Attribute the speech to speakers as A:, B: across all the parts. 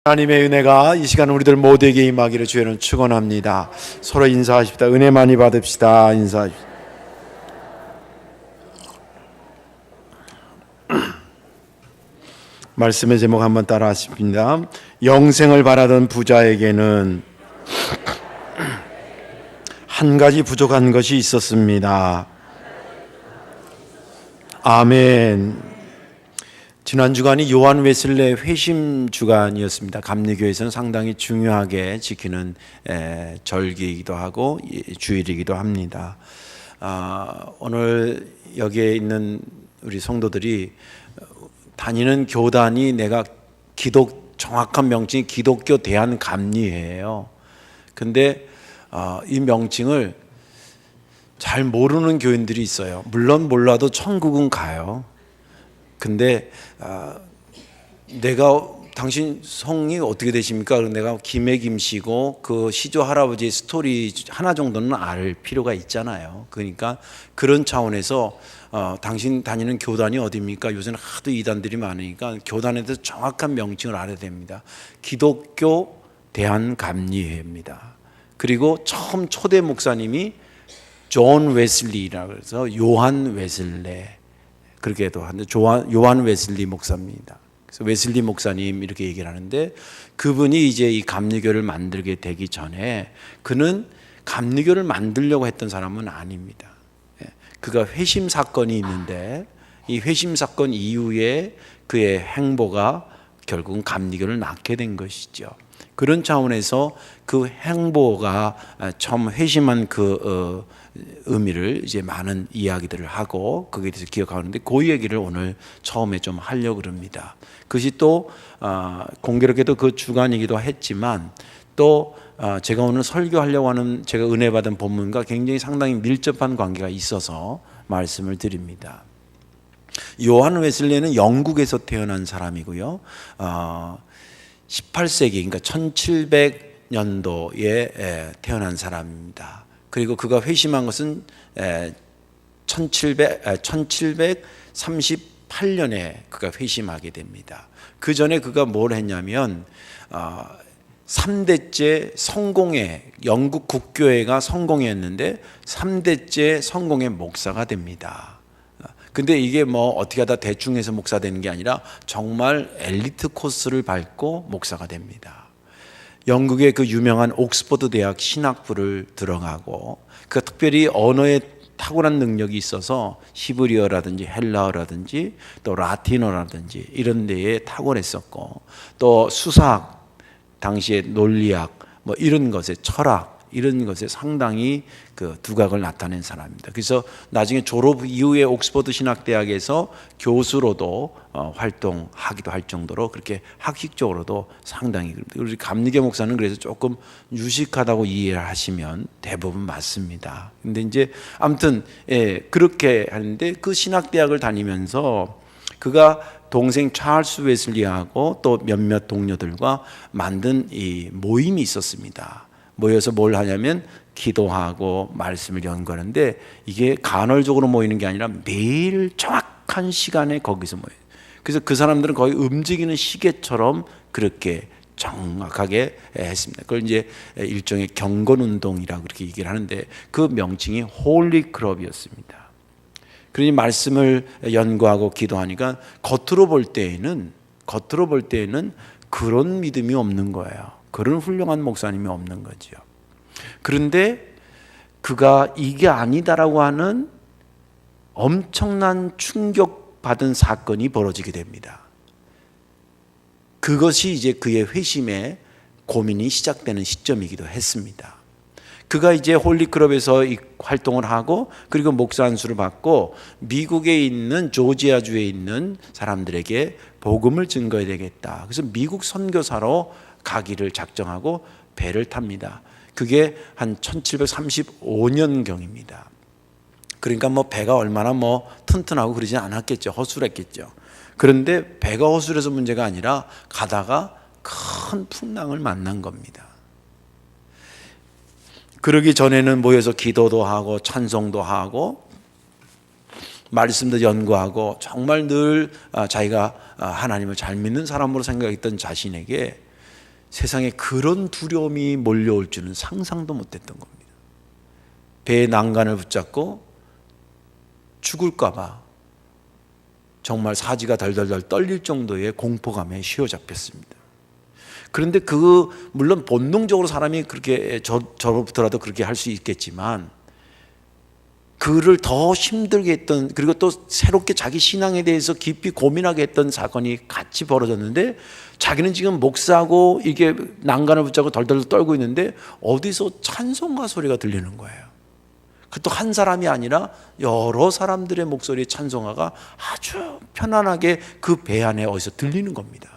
A: 하나님의 은혜가 이 시간 우리들 모두에게 임하기를 주의는 축원합니다. 서로 인사하십시다. 은혜 많이 받읍시다. 인사하십시다. 말씀의 제목 한번 따라 하십니다. 영생을 바라던 부자에게는 한 가지 부족한 것이 있었습니다. 아멘. 지난 주간이 요한 웨슬레 회심 주간이었습니다. 감리교에서는 상당히 중요하게 지키는 절기이기도 하고 주일이기도 합니다. 오늘 여기에 있는 우리 성도들이 다니는 교단이 내가 정확한 명칭이 기독교 대한감리회예요. 근데 이 명칭을 잘 모르는 교인들이 있어요. 물론 몰라도 천국은 가요. 근데 내가 당신 성이 어떻게 되십니까? 내가 김씨고 그 시조 할아버지의 스토리 하나 정도는 알 필요가 있잖아요. 그러니까 그런 차원에서 당신 다니는 교단이 어디입니까? 요새는 하도 이단들이 많으니까 교단에 대해서 정확한 명칭을 알아야 됩니다. 기독교 대한감리회입니다. 그리고 처음 초대 목사님이 존 웨슬리라고 해서 요한 웨슬레 그렇게도 하는데 요한 웨슬리 목사입니다. 그래서 웨슬리 목사님 이렇게 얘기를 하는데 그분이 이제 이 감리교를 만들게 되기 전에 그는 감리교를 만들려고 했던 사람은 아닙니다. 그가 회심 사건이 있는데 이 회심 사건 이후에 그의 행보가 결국은 감리교를 낳게 된 것이죠. 그런 차원에서 그 행보가 처음 회심한 그 의미를 이제 많은 이야기들을 하고 거기에 대해서 기억하는데 그 얘기를 오늘 처음에 좀 하려고 합니다. 그것이 또 공교롭게도 그 주간이기도 했지만 또 제가 오늘 설교하려고 하는 제가 은혜 받은 본문과 굉장히 상당히 밀접한 관계가 있어서 말씀을 드립니다. 요한 웨슬레는 영국에서 태어난 사람이고요. 18세기 그러니까 1700년도에 태어난 사람입니다. 그리고 그가 회심한 것은 1738년에 그가 회심하게 됩니다. 그 전에 그가 뭘 했냐면 3대째 성공회, 영국 국교회가 성공회였는데 3대째 성공회 목사가 됩니다. 근데 이게 뭐 어떻게 하다 대충 해서 목사 되는 게 아니라 정말 엘리트 코스를 밟고 목사가 됩니다. 영국의 그 유명한 옥스퍼드 대학 신학부를 들어가고 그 특별히 언어에 탁월한 능력이 있어서 히브리어라든지 헬라어라든지 또 라틴어라든지 이런 데에 탁월했었고 또 수사학, 당시의 논리학 뭐 이런 것에 철학 이런 것에 상당히 그 두각을 나타낸 사람입니다. 그래서 나중에 졸업 이후에 옥스퍼드 신학대학에서 교수로도 활동하기도 할 정도로 그렇게 학식적으로도 상당히 우리 감리교 목사는 그래서 조금 유식하다고 이해를 하시면 대부분 맞습니다. 근데 이제 아무튼 그렇게 하는데 그 신학대학을 다니면서 그가 동생 찰스 웨슬리하고 또 몇몇 동료들과 만든 이 모임이 있었습니다. 모여서 뭘 하냐면 기도하고 말씀을 연구하는데 이게 간헐적으로 모이는 게 아니라 매일 정확한 시간에 거기서 모여요. 그래서 그 사람들은 거의 움직이는 시계처럼 그렇게 정확하게 했습니다. 그걸 이제 일종의 경건운동이라고 그렇게 얘기를 하는데 그 명칭이 홀리 클럽이었습니다. 그러니 말씀을 연구하고 기도하니까 겉으로 볼 때에는 그런 믿음이 없는 거예요. 그런 훌륭한 목사님이 없는 거죠. 그런데 그가 이게 아니다라고 하는 엄청난 충격받은 사건이 벌어지게 됩니다. 그것이 이제 그의 회심의 고민이 시작되는 시점이기도 했습니다. 그가 이제 홀리클럽에서 활동을 하고 그리고 목사 안수를 받고 미국에 있는 조지아주에 있는 사람들에게 복음을 증거해야 되겠다. 그래서 미국 선교사로 가기를 작정하고 배를 탑니다. 그게 한 1735년경입니다. 그러니까 뭐 배가 얼마나 뭐 튼튼하고 그러지 않았겠죠. 허술했겠죠. 그런데 배가 허술해서 문제가 아니라 가다가 큰 풍랑을 만난 겁니다. 그러기 전에는 모여서 기도도 하고 찬송도 하고 말씀도 연구하고 정말 늘 자기가 하나님을 잘 믿는 사람으로 생각했던 자신에게 세상에 그런 두려움이 몰려올 줄은 상상도 못했던 겁니다. 배의 난간을 붙잡고 죽을까 봐 정말 사지가 덜덜덜 떨릴 정도의 공포감에 휘어잡혔습니다. 그런데 물론 본능적으로 사람이 그렇게 저로부터라도 그렇게 할 수 있겠지만, 그를 더 힘들게 했던, 그리고 또 새롭게 자기 신앙에 대해서 깊이 고민하게 했던 사건이 같이 벌어졌는데, 자기는 지금 목사고 이게 난간을 붙잡고 덜덜 떨고 있는데 어디서 찬송가 소리가 들리는 거예요. 또 한 사람이 아니라 여러 사람들의 목소리의 찬송가가 아주 편안하게 그 배 안에 어디서 들리는 겁니다.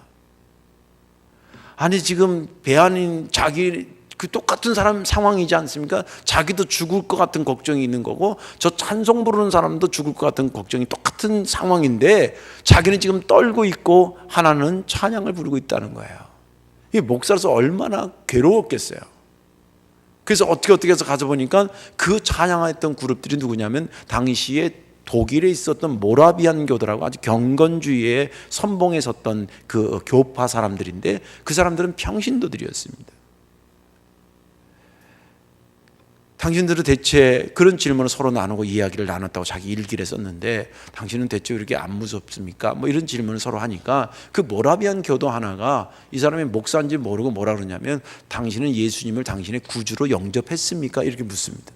A: 아니 지금 배 안인 자기 그 똑같은 사람 상황이지 않습니까? 자기도 죽을 것 같은 걱정이 있는 거고, 저 찬송 부르는 사람도 죽을 것 같은 걱정이 똑같은 상황인데, 자기는 지금 떨고 있고 하나는 찬양을 부르고 있다는 거예요. 이 목사로서 얼마나 괴로웠겠어요. 그래서 어떻게 해서 가서 보니까 그 찬양했던 그룹들이 누구냐면 당시에 독일에 있었던 모라비안 교도라고 아주 경건주의에 선봉에 섰던 그 교파 사람들인데, 그 사람들은 평신도들이었습니다. 당신들은 대체 그런 질문을 서로 나누고 이야기를 나눴다고 자기 일기를 썼는데, 당신은 대체 왜 이렇게 안 무섭습니까? 뭐 이런 질문을 서로 하니까 그 모라비안 교도 하나가 이 사람이 목사인지 모르고 뭐라 그러냐면, 당신은 예수님을 당신의 구주로 영접했습니까? 이렇게 묻습니다.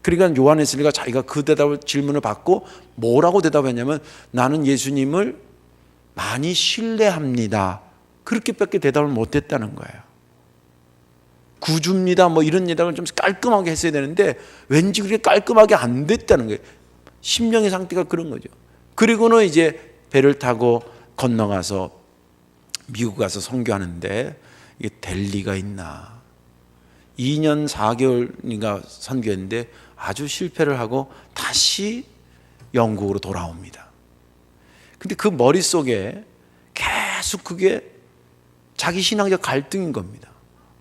A: 그러니까 요한 웨슬리가 자기가 그 질문을 받고 뭐라고 대답했냐면, 나는 예수님을 많이 신뢰합니다. 그렇게밖에 대답을 못했다는 거예요. 구주입니다 뭐 이런 대답을 좀 깔끔하게 했어야 되는데 왠지 그렇게 깔끔하게 안 됐다는 거예요. 심령의 상태가 그런 거죠. 그리고는 이제 배를 타고 건너가서 미국 가서 선교하는데, 이게 될 리가 있나. 2년 4개월인가 선교했는데 아주 실패를 하고 다시 영국으로 돌아옵니다. 근데 그 머릿속에 계속 그게 자기 신앙적 갈등인 겁니다.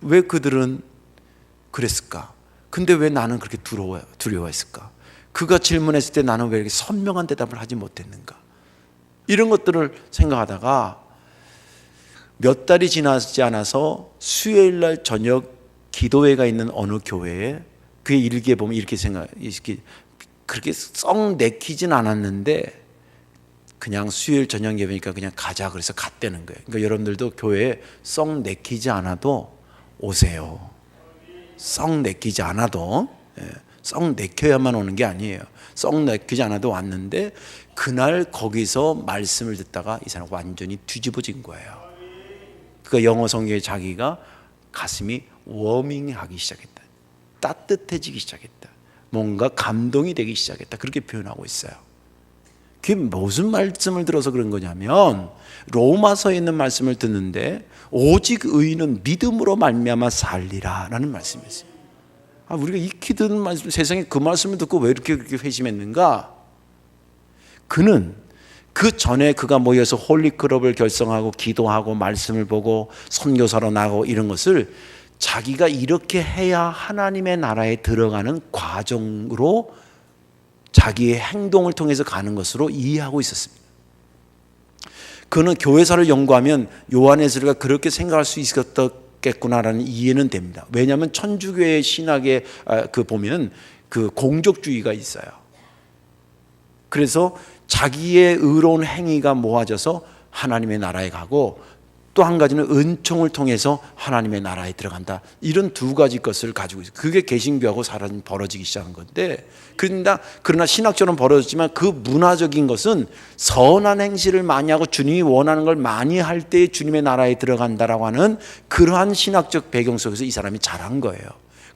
A: 왜 그들은 그랬을까? 근데 왜 나는 그렇게 두려워했을까? 그가 질문했을 때 나는 왜 이렇게 선명한 대답을 하지 못했는가? 이런 것들을 생각하다가 몇 달이 지나지 않아서 수요일 날 저녁 기도회가 있는 어느 교회에, 그의 일기에 보면 이렇게 그렇게 썩 내키진 않았는데 그냥 수요일 저녁 예배니까 그냥 가자 그래서 갔다는 거예요. 그러니까 여러분들도 교회에 썩 내키지 않아도 오세요. 썩 내키지 않아도, 썩 내켜야만 오는 게 아니에요. 썩 내키지 않아도 왔는데 그날 거기서 말씀을 듣다가 이 사람 완전히 뒤집어진 거예요. 그러니까 영어 성경에 자기가 가슴이 워밍하기 시작했다. 따뜻해지기 시작했다. 뭔가 감동이 되기 시작했다. 그렇게 표현하고 있어요. 그게 무슨 말씀을 들어서 그런 거냐면, 로마서에 있는 말씀을 듣는데 오직 의인은 믿음으로 말미암아 살리라 라는 말씀이었어요. 우리가 익히 듣는 말씀, 세상에 그 말씀을 듣고 왜 이렇게 회심했는가? 그는 그 전에 그가 모여서 홀리클럽을 결성하고 기도하고 말씀을 보고 선교사로 나가고 이런 것을 자기가 이렇게 해야 하나님의 나라에 들어가는 과정으로 자기의 행동을 통해서 가는 것으로 이해하고 있었습니다. 그는 교회사를 연구하면 요한 웨슬리가 그렇게 생각할 수 있었겠구나라는 이해는 됩니다. 왜냐하면 천주교의 신학에 보면 그 공적주의가 있어요. 그래서 자기의 의로운 행위가 모아져서 하나님의 나라에 가고, 또 한 가지는 은총을 통해서 하나님의 나라에 들어간다. 이런 두 가지 것을 가지고 있어요. 그게 개신교하고 사람이 벌어지기 시작한 건데, 그러나 신학적으로는 벌어졌지만 그 문화적인 것은 선한 행실을 많이 하고 주님이 원하는 걸 많이 할 때 주님의 나라에 들어간다라고 하는 그러한 신학적 배경 속에서 이 사람이 자란 거예요.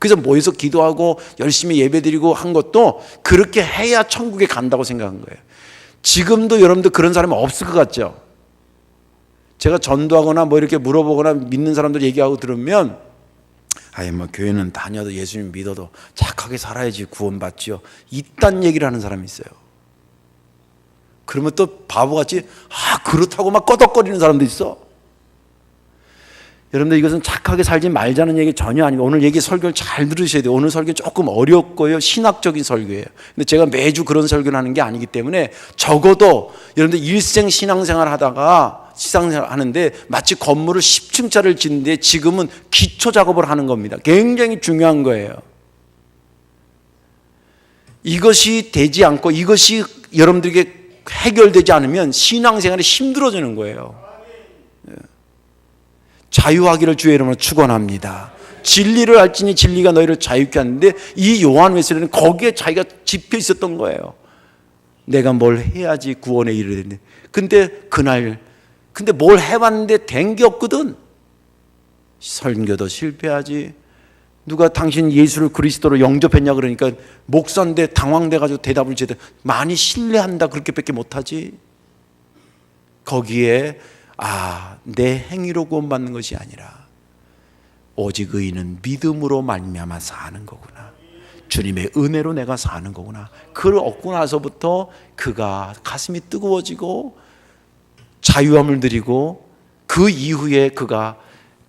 A: 그래서 모여서 기도하고 열심히 예배드리고 한 것도 그렇게 해야 천국에 간다고 생각한 거예요. 지금도 여러분들 그런 사람이 없을 것 같죠? 제가 전도하거나 뭐 이렇게 물어보거나 믿는 사람들 얘기하고 들으면, 뭐 교회는 다녀도 예수님 믿어도 착하게 살아야지 구원받지요. 이딴 얘기를 하는 사람이 있어요. 그러면 또 바보같이 그렇다고 막 꺼덕거리는 사람도 있어. 여러분들 이것은 착하게 살지 말자는 얘기 전혀 아니고 오늘 얘기 설교를 잘 들으셔야 돼요. 오늘 설교 조금 어렵고요. 신학적인 설교예요. 근데 제가 매주 그런 설교를 하는 게 아니기 때문에 적어도 여러분들 일생 신앙생활 하다가 시상생활 하는데 마치 건물을 10층짜리를 짓는데 지금은 기초 작업을 하는 겁니다. 굉장히 중요한 거예요. 이것이 되지 않고 이것이 여러분들에게 해결되지 않으면 신앙생활이 힘들어지는 거예요. 자유하기를 주의 이름으로 축원합니다. 진리를 알지니 진리가 너희를 자유케 하는데 이 요한 웨슬리는 거기에 자기가 집혀 있었던 거예요. 내가 뭘 해야지 구원에 이르게 되는데 근데 뭘 해봤는데 된 게 없거든. 설교도 실패하지. 누가 당신 예수를 그리스도로 영접했냐 그러니까 목사인데 당황돼가지고 대답을 제대로 많이 신뢰한다 그렇게밖에 못하지. 거기에 내 행위로 구원받는 것이 아니라 오직 의인은 믿음으로 말미암아 사는 거구나. 주님의 은혜로 내가 사는 거구나. 그걸 얻고 나서부터 그가 가슴이 뜨거워지고 자유함을 누리고 그 이후에 그가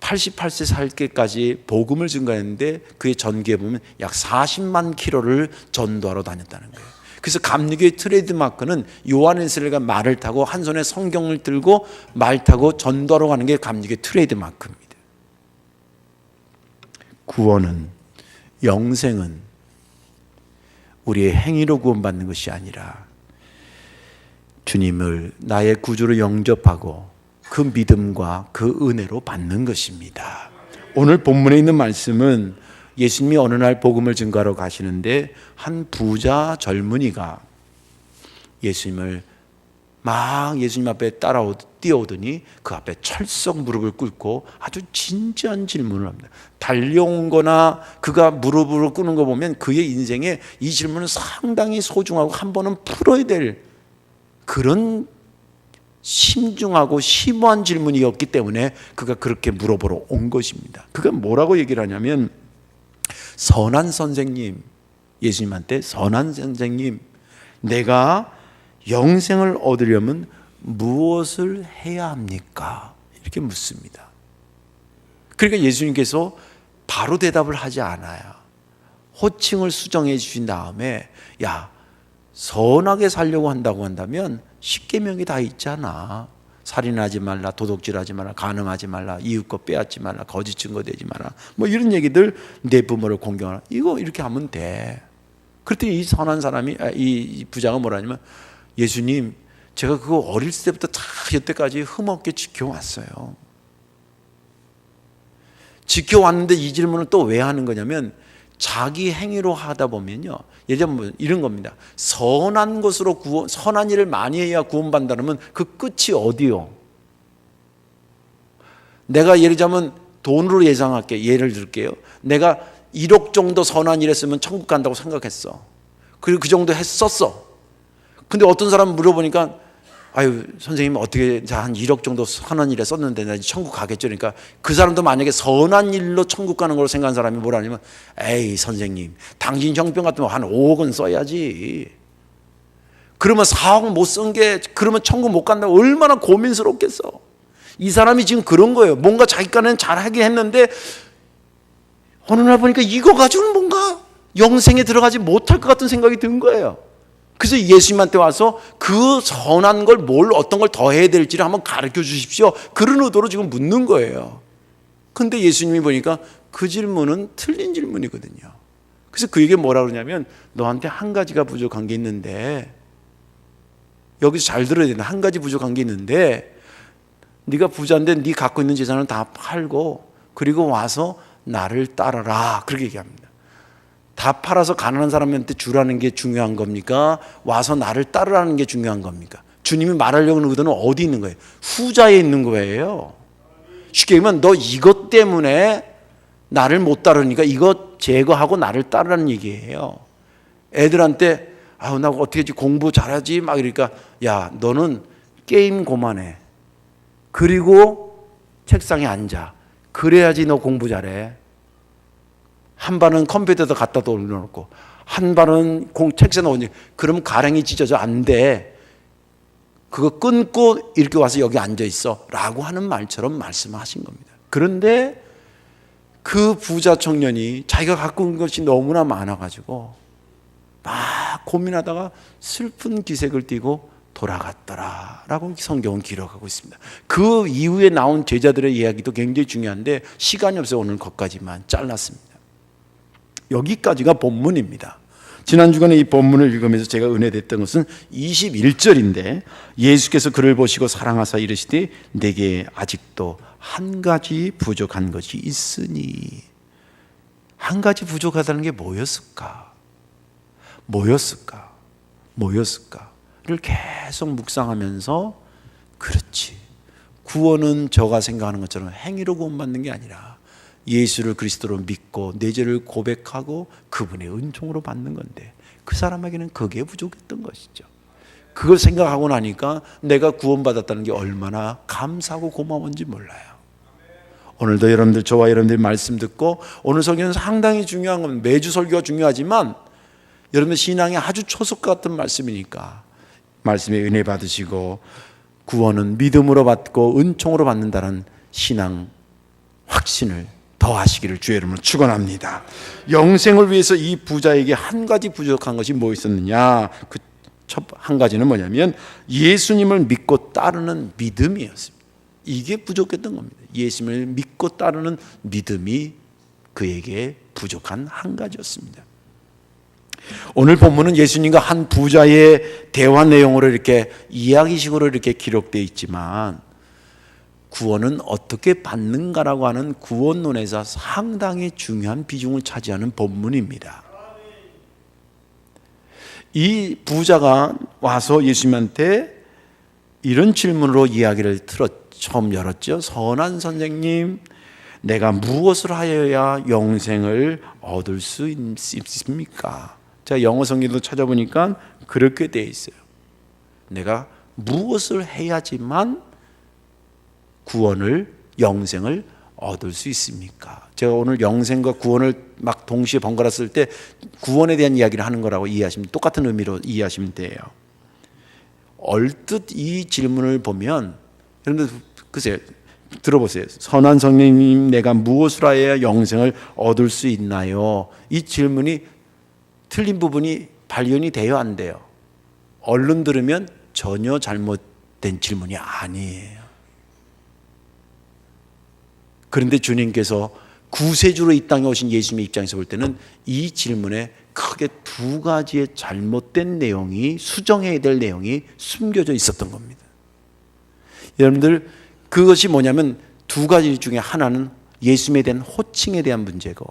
A: 88세 살 때까지 복음을 증거했는데 그의 전기에 보면 약 40만 킬로를 전도하러 다녔다는 거예요. 그래서 감리교의 트레이드마크는 요한 웨슬리가 말을 타고 한 손에 성경을 들고 말 타고 전도하러 가는 게 감리교의 트레이드마크입니다. 구원은, 영생은 우리의 행위로 구원받는 것이 아니라 주님을 나의 구주로 영접하고 그 믿음과 그 은혜로 받는 것입니다. 오늘 본문에 있는 말씀은 예수님이 어느 날 복음을 증거하러 가시는데 한 부자 젊은이가 예수님을 막 예수님 앞에 뛰어오더니 그 앞에 철썩 무릎을 꿇고 아주 진지한 질문을 합니다. 달려온 거나 그가 무릎을 꿇는 거 보면 그의 인생에 이 질문은 상당히 소중하고 한 번은 풀어야 될 그런 심중하고 심오한 질문이었기 때문에 그가 그렇게 물어보러 온 것입니다. 그가 뭐라고 얘기를 하냐면 선한 선생님, 예수님한테 선한 선생님, 내가 영생을 얻으려면 무엇을 해야 합니까? 이렇게 묻습니다. 그러니까 예수님께서 바로 대답을 하지 않아요. 호칭을 수정해 주신 다음에 선하게 살려고 한다고 한다면 10계명이 다 있잖아. 살인하지 말라, 도둑질하지 말라, 간음하지 말라, 이웃 것 빼앗지 말라, 거짓 증거 대지 말라, 뭐 이런 얘기들, 내 부모를 공경하라, 이거 이렇게 하면 돼. 그랬더니 이 선한 사람이 이 부자가 뭐라냐면 예수님, 제가 그거 어릴 때부터 다 여태까지 흠없게 지켜왔어요. 지켜왔는데 이 질문을 또 왜 하는 거냐면 자기 행위로 하다 보면요, 예를 들면 이런 겁니다. 선한 것으로 선한 일을 많이 해야 구원받는다면 그 끝이 어디요? 내가 예를 들자면 돈으로 예상할게. 예를 들게요. 내가 1억 정도 선한 일 했으면 천국 간다고 생각했어. 그리고 그 정도 했었어. 근데 어떤 사람 물어보니까 선생님 어떻게 한 1억 정도 선한 일에 썼는데 나 천국 가겠죠. 그러니까 그 사람도 만약에 선한 일로 천국 가는 걸로 생각하는 사람이 뭐라냐면 에이 선생님, 당신 형편 같으면 한 5억은 써야지. 그러면 4억 못 쓴 게 그러면 천국 못 간다고 얼마나 고민스럽겠어. 이 사람이 지금 그런 거예요. 뭔가 자기 간에는 잘하게 했는데 어느 날 보니까 이거 가지고는 뭔가 영생에 들어가지 못할 것 같은 생각이 든 거예요. 그래서 예수님한테 와서 그 선한 걸 어떤 걸 더 해야 될지를 한번 가르쳐 주십시오. 그런 의도로 지금 묻는 거예요. 근데 예수님이 보니까 그 질문은 틀린 질문이거든요. 그래서 그에게 뭐라 그러냐면 너한테 한 가지가 부족한 게 있는데, 여기서 잘 들어야 된다. 한 가지 부족한 게 있는데 네가 부자인데 네 갖고 있는 재산을 다 팔고 그리고 와서 나를 따라라. 그렇게 얘기합니다. 다 팔아서 가난한 사람한테 주라는 게 중요한 겁니까? 와서 나를 따르라는 게 중요한 겁니까? 주님이 말하려고 하는 의도는 어디 있는 거예요? 후자에 있는 거예요. 쉽게 얘기하면 너 이것 때문에 나를 못 따르니까 이것 제거하고 나를 따르라는 얘기예요. 애들한테 나 어떻게 공부 잘하지? 막 이러니까 너는 게임 그만해. 그리고 책상에 앉아. 그래야지 너 공부 잘해. 한 반은 컴퓨터에다 갖다 올려놓고 한 반은 책상에 놓으니 그럼 가랭이 찢어져 안 돼. 그거 끊고 이렇게 와서 여기 앉아 있어 라고 하는 말처럼 말씀하신 겁니다. 그런데 그 부자 청년이 자기가 갖고 있는 것이 너무나 많아가지고 막 고민하다가 슬픈 기색을 띠고 돌아갔더라라고 성경은 기록하고 있습니다. 그 이후에 나온 제자들의 이야기도 굉장히 중요한데 시간이 없어서 오늘 것까지만 잘랐습니다. 여기까지가 본문입니다. 지난 주간에 이 본문을 읽으면서 제가 은혜됐던 것은 21절인데 예수께서 그를 보시고 사랑하사 이르시되 내게 아직도 한 가지 부족한 것이 있으니. 한 가지 부족하다는 게 뭐였을까? 를 계속 묵상하면서 그렇지, 구원은 저가 생각하는 것처럼 행위로 구원받는 게 아니라 예수를 그리스도로 믿고 내 죄를 고백하고 그분의 은총으로 받는 건데 그 사람에게는 그게 부족했던 것이죠. 그걸 생각하고 나니까 내가 구원받았다는 게 얼마나 감사하고 고마운지 몰라요. 오늘도 여러분들, 저와 여러분들이 말씀 듣고, 오늘 설교는 상당히 중요한 건 매주 설교가 중요하지만 여러분들 신앙이 아주 초석 같은 말씀이니까 말씀에 은혜 받으시고 구원은 믿음으로 받고 은총으로 받는다는 신앙 확신을 더하시기를 주의 이름으로 축원합니다. 영생을 위해서 이 부자에게 한 가지 부족한 것이 뭐 있었느냐? 그 첫 한 가지는 뭐냐면 예수님을 믿고 따르는 믿음이었습니다. 이게 부족했던 겁니다. 예수님을 믿고 따르는 믿음이 그에게 부족한 한 가지였습니다. 오늘 본문은 예수님과 한 부자의 대화 내용으로 이렇게 이야기식으로 이렇게 기록되어 있지만 구원은 어떻게 받는가라고 하는 구원론에서 상당히 중요한 비중을 차지하는 본문입니다. 이 부자가 와서 예수님한테 이런 질문으로 이야기를 처음 열었죠. 선한 선생님, 내가 무엇을 하여야 영생을 얻을 수 있습니까? 제가 영어 성경도 찾아보니까 그렇게 되어 있어요. 내가 무엇을 해야지만 구원을, 영생을 얻을 수 있습니까? 제가 오늘 영생과 구원을 막 동시에 번갈아 쓸 때 구원에 대한 이야기를 하는 거라고 이해하시면, 똑같은 의미로 이해하시면 돼요. 얼뜻 이 질문을 보면 여러분들 글쎄요, 들어보세요. 선한 선생님, 내가 무엇을 하여야 영생을 얻을 수 있나요? 이 질문이 틀린 부분이 발견이 돼요, 안 돼요? 얼른 들으면 전혀 잘못된 질문이 아니에요. 그런데 주님께서 구세주로 이 땅에 오신 예수님의 입장에서 볼 때는 이 질문에 크게 두 가지의 잘못된 내용이, 수정해야 될 내용이 숨겨져 있었던 겁니다. 여러분들, 그것이 뭐냐면 두 가지 중에 하나는 예수님에 대한 호칭에 대한 문제고,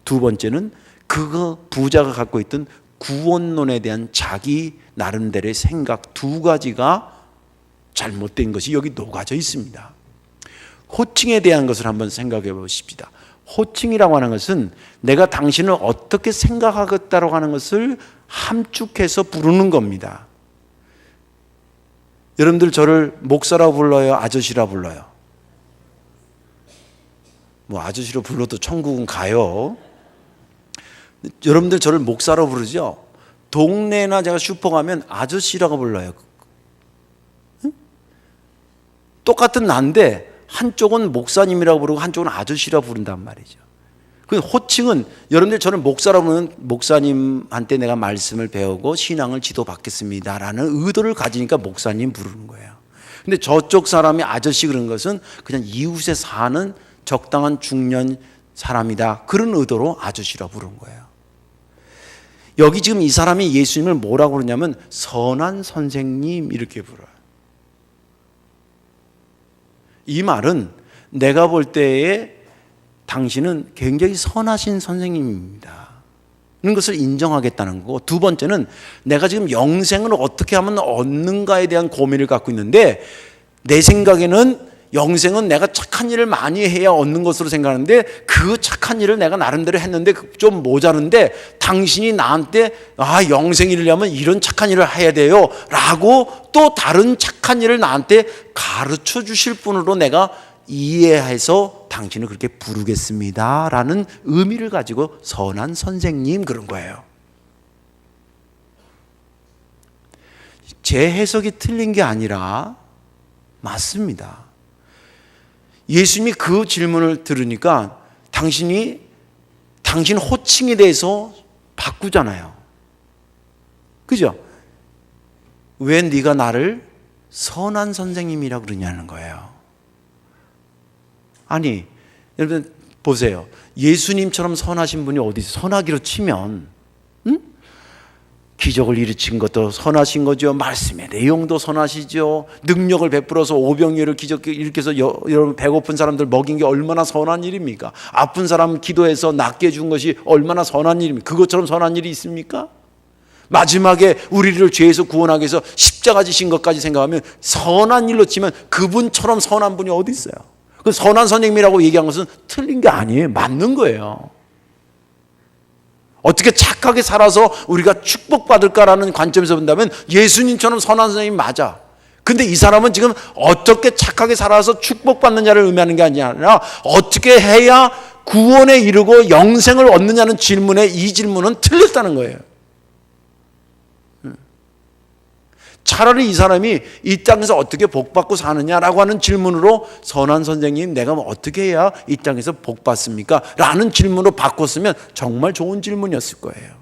A: 두 번째는 그 부자가 갖고 있던 구원론에 대한 자기 나름대로의 생각, 두 가지가 잘못된 것이 여기 녹아져 있습니다. 호칭에 대한 것을 한번 생각해 보십시다. 호칭이라고 하는 것은 내가 당신을 어떻게 생각하겠다고 하는 것을 함축해서 부르는 겁니다. 여러분들 저를 목사라고 불러요? 아저씨라 불러요? 뭐 아저씨로 불러도 천국은 가요. 여러분들 저를 목사로 부르죠? 동네나 제가 슈퍼 가면 아저씨라고 불러요. 응? 똑같은 난데 한쪽은 목사님이라고 부르고 한쪽은 아저씨라고 부른단 말이죠. 그 호칭은, 여러분들 저는 목사라고 부르는, 목사님한테 내가 말씀을 배우고 신앙을 지도받겠습니다라는 의도를 가지니까 목사님 부르는 거예요. 근데 저쪽 사람이 아저씨 그런 것은 그냥 이웃에 사는 적당한 중년 사람이다, 그런 의도로 아저씨라고 부른 거예요. 여기 지금 이 사람이 예수님을 뭐라고 부르냐면 선한 선생님 이렇게 불러요. 이 말은 내가 볼 때에 당신은 굉장히 선하신 선생님입니다 는 것을 인정하겠다는 거고, 두 번째는 내가 지금 영생을 어떻게 하면 얻는가에 대한 고민을 갖고 있는데, 내 생각에는 영생은 내가 착한 일을 많이 해야 얻는 것으로 생각하는데 그 착한 일을 내가 나름대로 했는데 좀 모자른데 당신이 나한테 영생 이루려면 이런 착한 일을 해야 돼요 라고 또 다른 착한 일을 나한테 가르쳐 주실 분으로 내가 이해해서 당신을 그렇게 부르겠습니다 라는 의미를 가지고 선한 선생님 그런 거예요. 제 해석이 틀린 게 아니라 맞습니다. 예수님이 그 질문을 들으니까 당신 호칭에 대해서 바꾸잖아요. 그죠? 왜 네가 나를 선한 선생님이라고 그러냐는 거예요. 아니, 여러분 보세요. 예수님처럼 선하신 분이 어디 있어요? 선하기로 치면 기적을 일으킨 것도 선하신 거죠. 말씀의 내용도 선하시죠. 능력을 베풀어서 오병이어를 기적 일으켜서 여러분 배고픈 사람들 먹인 게 얼마나 선한 일입니까? 아픈 사람 기도해서 낫게 해준 것이 얼마나 선한 일입니까? 그것처럼 선한 일이 있습니까? 마지막에 우리를 죄에서 구원하기 위해서 십자가 지신 것까지 생각하면 선한 일로 치면 그분처럼 선한 분이 어디 있어요? 그 선한 선생님이라고 얘기한 것은 틀린 게 아니에요. 맞는 거예요. 어떻게 착하게 살아서 우리가 축복받을까라는 관점에서 본다면 예수님처럼 선한 선생님 맞아. 근데 이 사람은 지금 어떻게 착하게 살아서 축복받는 자를 의미하는 게 아니라 어떻게 해야 구원에 이르고 영생을 얻느냐는 질문에 이 질문은 틀렸다는 거예요. 차라리 이 사람이 이 땅에서 어떻게 복받고 사느냐라고 하는 질문으로 선한 선생님 내가 어떻게 해야 이 땅에서 복받습니까? 라는 질문으로 바꿨으면 정말 좋은 질문이었을 거예요.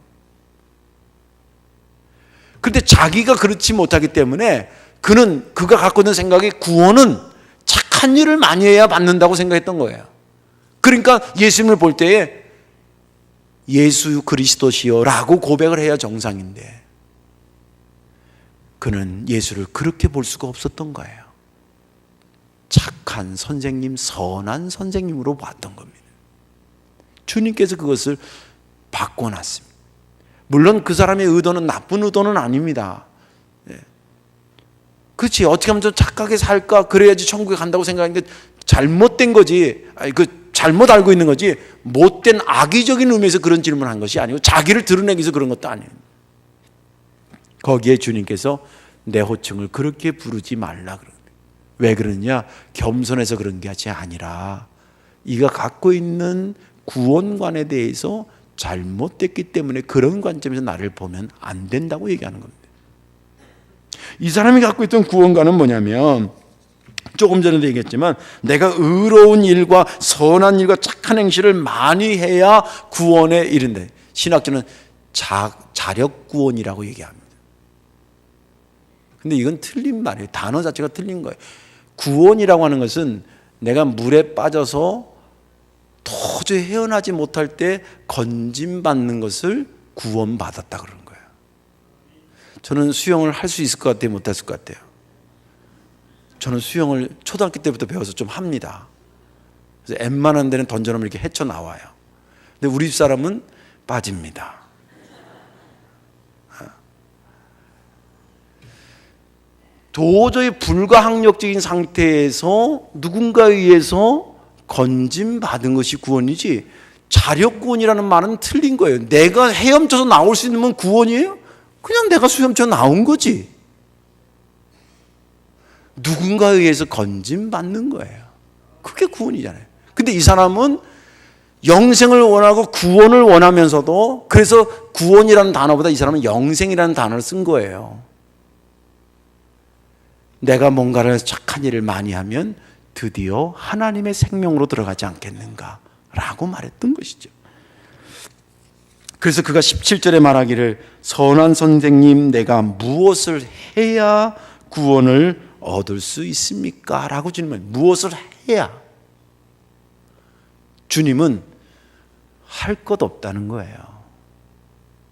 A: 그런데 자기가 그렇지 못하기 때문에 그가 갖고 있는 생각이 구원은 착한 일을 많이 해야 받는다고 생각했던 거예요. 그러니까 예수님을 볼 때에 예수 그리스도시여 라고 고백을 해야 정상인데 그는 예수를 그렇게 볼 수가 없었던 거예요. 착한 선생님, 선한 선생님으로 봤던 겁니다. 주님께서 그것을 바꿔놨습니다. 물론 그 사람의 의도는 나쁜 의도는 아닙니다. 그렇지, 어떻게 하면 좀 착하게 살까? 그래야지 천국에 간다고 생각하는 게 잘못된 거지. 잘못 알고 있는 거지. 못된 악의적인 의미에서 그런 질문을 한 것이 아니고 자기를 드러내기 위해서 그런 것도 아니에요. 거기에 주님께서 내 호칭을 그렇게 부르지 말라 그러는데 왜 그러냐? 겸손해서 그런 게 아니라 이가 갖고 있는 구원관에 대해서 잘못됐기 때문에 그런 관점에서 나를 보면 안 된다고 얘기하는 겁니다. 이 사람이 갖고 있던 구원관은 뭐냐면 조금 전에도 얘기했지만 내가 의로운 일과 선한 일과 착한 행실을 많이 해야 구원에 이른다. 신학자는 자력구원이라고 얘기합니다. 근데 이건 틀린 말이에요. 단어 자체가 틀린 거예요. 구원이라고 하는 것은 내가 물에 빠져서 도저히 헤어나지 못할 때 건짐받는 것을 구원받았다 그러는 거예요. 저는 수영을 할 수 있을 것 같아요? 못했을 것 같아요? 저는 수영을 초등학교 때부터 배워서 좀 합니다. 그래서 웬만한 데는 던져놓으면 이렇게 헤쳐나와요. 근데 우리 집 사람은 빠집니다. 도저히 불가항력적인 상태에서 누군가에 의해서 건짐받은 것이 구원이지 자력구원이라는 말은 틀린 거예요. 내가 헤엄쳐서 나올 수 있는 건 구원이에요? 그냥 내가 헤엄쳐 나온 거지. 누군가에 의해서 건짐받는 거예요. 그게 구원이잖아요. 근데 이 사람은 영생을 원하고 구원을 원하면서도 그래서 구원이라는 단어보다 이 사람은 영생이라는 단어를 쓴 거예요. 내가 뭔가를 착한 일을 많이 하면 드디어 하나님의 생명으로 들어가지 않겠는가 라고 말했던 것이죠. 그래서 그가 17절에 말하기를 선한 선생님 내가 무엇을 해야 구원을 얻을 수 있습니까? 라고 질문해요. 무엇을 해야? 주님은 할 것 없다는 거예요.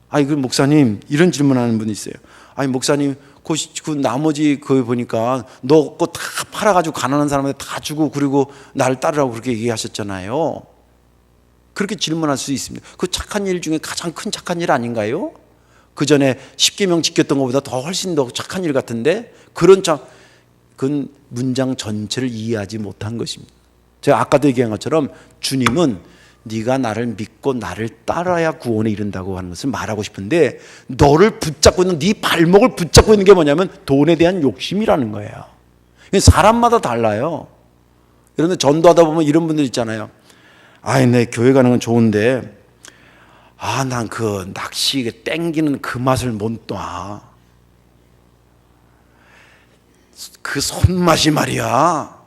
A: 그 목사님 이런 질문하는 분이 있어요. 목사님 그 나머지 그거 보니까 너 거 다 팔아가지고 가난한 사람한테 다 주고 그리고 나를 따르라고 그렇게 얘기하셨잖아요. 그렇게 질문할 수 있습니다. 그 착한 일 중에 가장 큰 착한 일 아닌가요? 그 전에 10계명 지켰던 것보다 더 훨씬 더 착한 일 같은데 그 문장 전체를 이해하지 못한 것입니다. 제가 아까도 얘기한 것처럼 주님은 네가 나를 믿고 나를 따라야 구원에 이른다고 하는 것을 말하고 싶은데 너를 붙잡고 있는 네 발목을 붙잡고 있는 게 뭐냐면 돈에 대한 욕심이라는 거예요. 사람마다 달라요. 그런데 전도하다 보면 이런 분들 있잖아요. 내 교회 가는 건 좋은데 난 그 낚시 땡기는 그 맛을 못 놔. 그 손맛이 말이야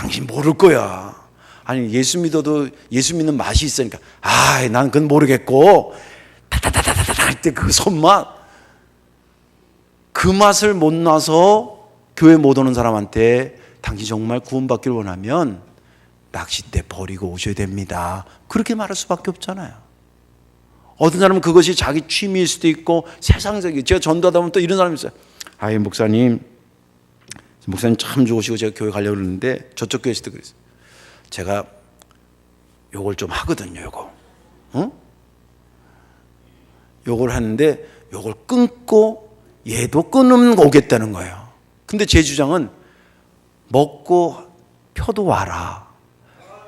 A: 당신 모를 거야. 아니 예수 믿어도 예수 믿는 맛이 있으니까 난 그건 모르겠고 다다다다다다 할 때 그 손맛, 그 맛을 못 나서 교회 못 오는 사람한테 당신 정말 구원받기를 원하면 낚싯대 버리고 오셔야 됩니다. 그렇게 말할 수밖에 없잖아요. 어떤 사람은 그것이 자기 취미일 수도 있고 세상적인, 제가 전도하다 보면 또 이런 사람이 있어요. 목사님 참 좋으시고 제가 교회 가려고 그러는데 저쪽 교회에서도 그랬어요. 제가 요걸 좀 하거든요. 요걸 하는데 요걸 끊고 얘도 끊으면 오겠다는 거예요. 근데 제 주장은 먹고 펴도 와라.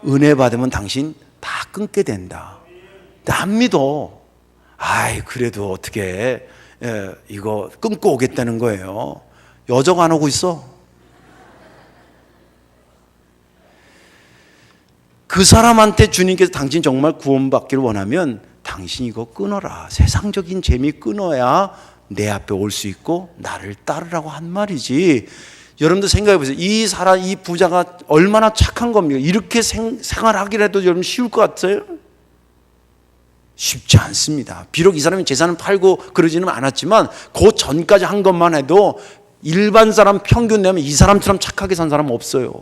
A: 은혜 받으면 당신 다 끊게 된다. 근데 안 믿어. 그래도 어떻게 이거 끊고 오겠다는 거예요. 여자가 안 오고 있어. 그 사람한테 주님께서 당신 정말 구원받기를 원하면 당신 이거 끊어라. 세상적인 재미 끊어야 내 앞에 올 수 있고 나를 따르라고 한 말이지. 여러분들 생각해 보세요. 이 부자가 얼마나 착한 겁니까? 이렇게 생활하기라도 여러분 쉬울 것 같아요? 쉽지 않습니다. 비록 이 사람이 재산을 팔고 그러지는 않았지만 그 전까지 한 것만 해도 일반 사람 평균 내면 이 사람처럼 착하게 산 사람은 없어요.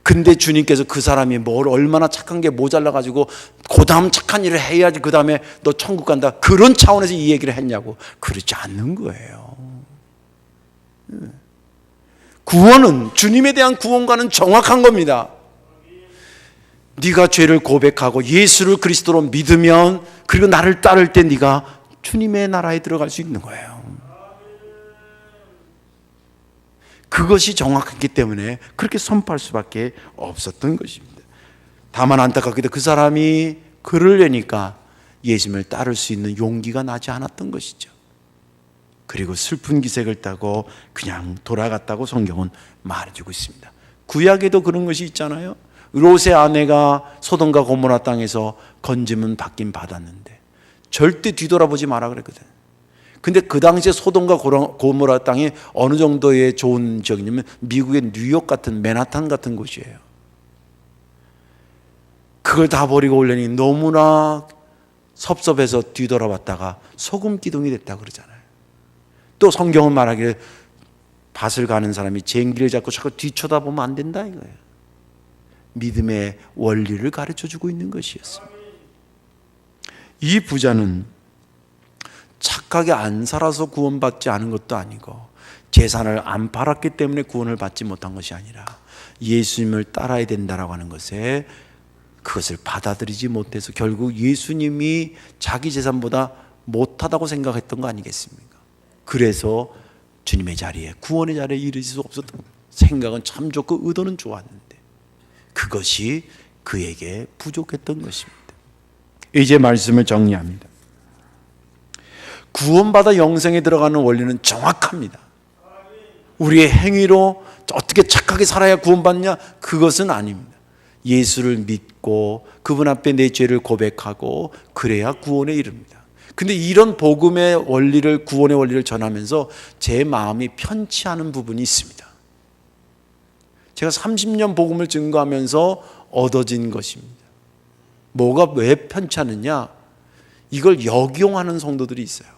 A: 근데 주님께서 그 사람이 뭘 얼마나 착한 게 모자라가지고 그 다음 착한 일을 해야지 그 다음에 너 천국 간다, 그런 차원에서 이 얘기를 했냐고. 그렇지 않는 거예요. 구원은, 주님에 대한 구원과는 정확한 겁니다. 네가 죄를 고백하고 예수를 그리스도로 믿으면, 그리고 나를 따를 때 네가 주님의 나라에 들어갈 수 있는 거예요. 그것이 정확했기 때문에 그렇게 선포할 수밖에 없었던 것입니다. 다만 안타깝게도 그 사람이 그러려니까 예수님을 따를 수 있는 용기가 나지 않았던 것이죠. 그리고 슬픈 기색을 따고 그냥 돌아갔다고 성경은 말해주고 있습니다. 구약에도 그런 것이 있잖아요. 롯의 아내가 소돔과 고모라 땅에서 건짐은 받긴 받았는데 절대 뒤돌아보지 마라 그랬거든. 근데 그 당시에 소돔과 고모라 땅이 어느 정도의 좋은 지역이냐면 미국의 뉴욕 같은, 맨하탄 같은 곳이에요. 그걸 다 버리고 오려니 너무나 섭섭해서 뒤돌아봤다가 소금 기둥이 됐다고 그러잖아요. 또 성경은 말하기를 밭을 가는 사람이 쟁기를 잡고 자꾸 뒤쳐다보면 안 된다 이거예요. 믿음의 원리를 가르쳐주고 있는 것이었습니다. 이 부자는 착하게 안 살아서 구원받지 않은 것도 아니고 재산을 안 팔았기 때문에 구원을 받지 못한 것이 아니라 예수님을 따라야 된다라고 하는 것에 그것을 받아들이지 못해서 결국 예수님이 자기 재산보다 못하다고 생각했던 거 아니겠습니까? 그래서 주님의 자리에, 구원의 자리에 이르실 수 없었던, 생각은 참 좋고 의도는 좋았는데 그것이 그에게 부족했던 것입니다. 이제 말씀을 정리합니다. 구원받아 영생에 들어가는 원리는 정확합니다. 우리의 행위로 어떻게 착하게 살아야 구원받냐? 그것은 아닙니다. 예수를 믿고 그분 앞에 내 죄를 고백하고 그래야 구원에 이릅니다. 근데 이런 복음의 원리를, 구원의 원리를 전하면서 제 마음이 편치 않은 부분이 있습니다. 제가 30년 복음을 증거하면서 얻어진 것입니다. 뭐가 왜 편치 않느냐? 이걸 역용하는 성도들이 있어요.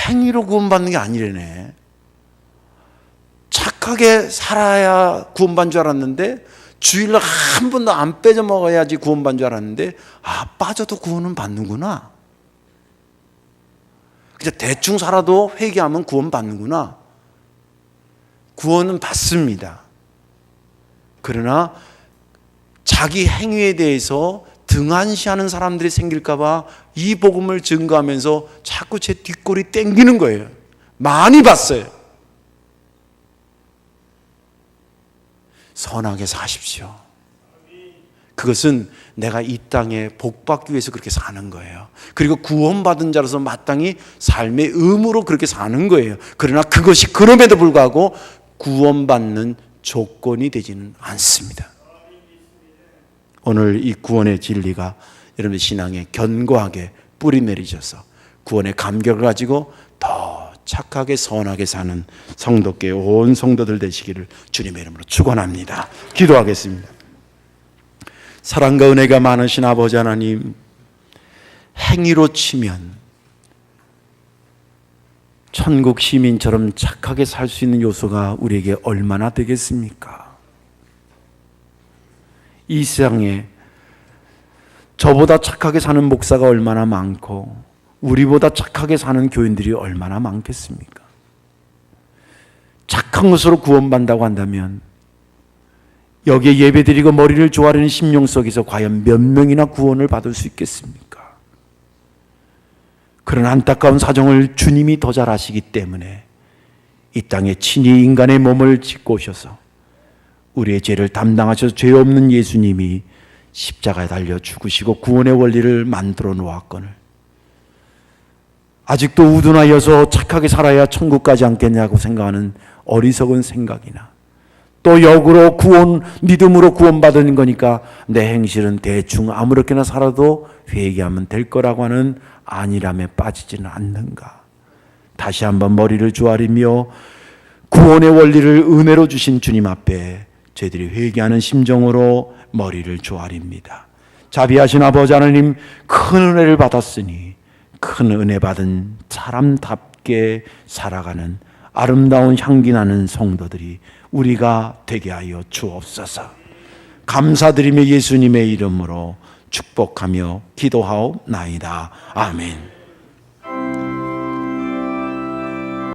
A: 행위로 구원받는 게 아니래네. 착하게 살아야 구원받는 줄 알았는데, 주일날 한 번도 안 빼져 먹어야지 구원받는 줄 알았는데, 빠져도 구원은 받는구나. 그냥 대충 살아도 회개하면 구원받는구나. 구원은 받습니다. 그러나 자기 행위에 대해서 등한시하는 사람들이 생길까봐 이 복음을 증거하면서 자꾸 제 뒷골이 땡기는 거예요. 많이 봤어요. 선하게 사십시오. 그것은 내가 이 땅에 복받기 위해서 그렇게 사는 거예요. 그리고 구원받은 자로서 마땅히 삶의 의무로 그렇게 사는 거예요. 그러나 그것이 그럼에도 불구하고 구원받는 조건이 되지는 않습니다. 오늘 이 구원의 진리가 여러분의 신앙에 견고하게 뿌리 내리셔서 구원의 감격을 가지고 더 착하게 선하게 사는 성도께 온 성도들 되시기를 주님의 이름으로 축원합니다. 기도하겠습니다. 사랑과 은혜가 많으신 아버지 하나님, 행위로 치면 천국 시민처럼 착하게 살 수 있는 요소가 우리에게 얼마나 되겠습니까? 이 세상에 저보다 착하게 사는 목사가 얼마나 많고 우리보다 착하게 사는 교인들이 얼마나 많겠습니까? 착한 것으로 구원받는다고 한다면 여기에 예배드리고 머리를 조아리는 심령 속에서 과연 몇 명이나 구원을 받을 수 있겠습니까? 그런 안타까운 사정을 주님이 더 잘 아시기 때문에 이 땅에 친히 인간의 몸을 짓고 오셔서 우리의 죄를 담당하셔서 죄 없는 예수님이 십자가에 달려 죽으시고 구원의 원리를 만들어 놓았거늘 아직도 우둔하여서 착하게 살아야 천국 가지 않겠냐고 생각하는 어리석은 생각이나 또 역으로 믿음으로 구원받은 거니까 내 행실은 대충 아무렇게나 살아도 회개하면 될 거라고 하는 안일함에 빠지지는 않는가. 다시 한번 머리를 조아리며 구원의 원리를 은혜로 주신 주님 앞에 저희들이 회개하는 심정으로 머리를 조아립니다. 자비하신 아버지 하나님, 큰 은혜를 받았으니 큰 은혜 받은 사람답게 살아가는 아름다운 향기 나는 성도들이 우리가 되게 하여 주옵소서. 감사드리며 예수님의 이름으로 축복하며 기도하옵나이다. 아멘.